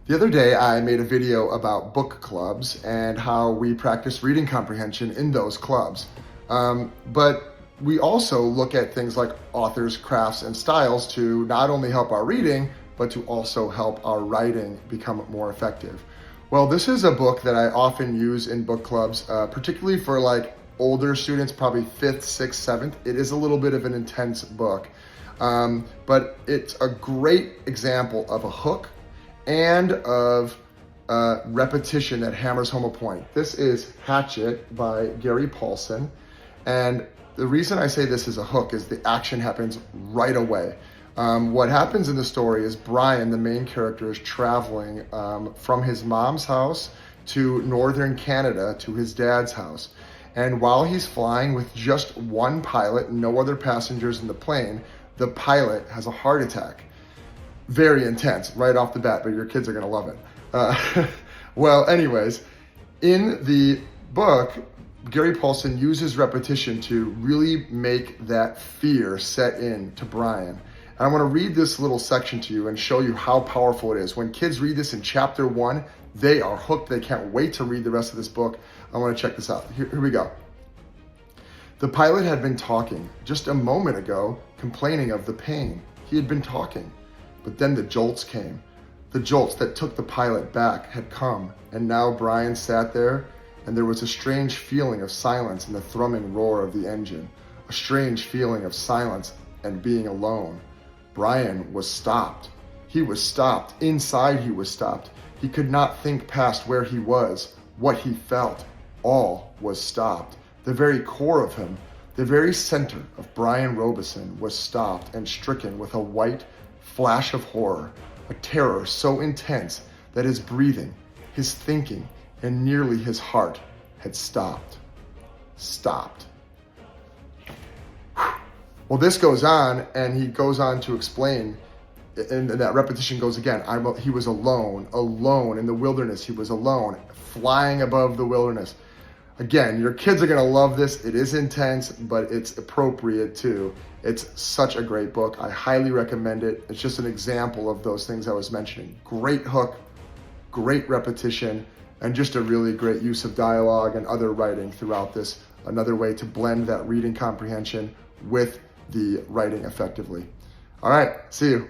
The other day, I made a video about book clubs and how we practice reading comprehension in those clubs. But we also look at things like authors, crafts, and styles to not only help our reading, but to also help our writing become more effective. Well, this is a book that I often use in book clubs, particularly for like older students, probably fifth, sixth, seventh. It is a little bit of an intense book, but it's a great example of a hook and of repetition that hammers home a point. This is Hatchet by Gary Paulsen. And the reason I say this is a hook is the action happens right away. What happens in the story is Brian, the main character, is traveling from his mom's house to northern Canada to his dad's house. And while he's flying with just one pilot and no other passengers in the plane, the pilot has a heart attack. Very intense right off the bat, but your kids are gonna love it. Well, anyways, in the book, Gary Paulsen uses repetition to really make that fear set in to Brian. And I wanna read this little section to you and show you how powerful it is. When kids read this in chapter 1, they are hooked. They can't wait to read the rest of this book. I wanna check this out. Here we go. The pilot had been talking just a moment ago, complaining of the pain. He had been talking. But then the jolts came. The jolts that took the pilot back had come, and now Brian sat there, and there was a strange feeling of silence in the thrumming roar of the engine, a strange feeling of silence and being alone. Brian was stopped. He was stopped. Inside he was stopped. He could not think past where he was, what he felt. All was stopped. The very core of him, the very center of Brian Robeson was stopped and stricken with a white flash of horror, a terror so intense that his breathing, his thinking, and nearly his heart had stopped. Stopped. Well, this goes on, and he goes on to explain, and that repetition goes again. He was alone in the wilderness. He was alone, flying above the wilderness. Again, your kids are gonna love this. It is intense, but it's appropriate too. It's such a great book. I highly recommend it. It's just an example of those things I was mentioning. Great hook, great repetition, and just a really great use of dialogue and other writing throughout this. Another way to blend that reading comprehension with the writing effectively. All right, see you.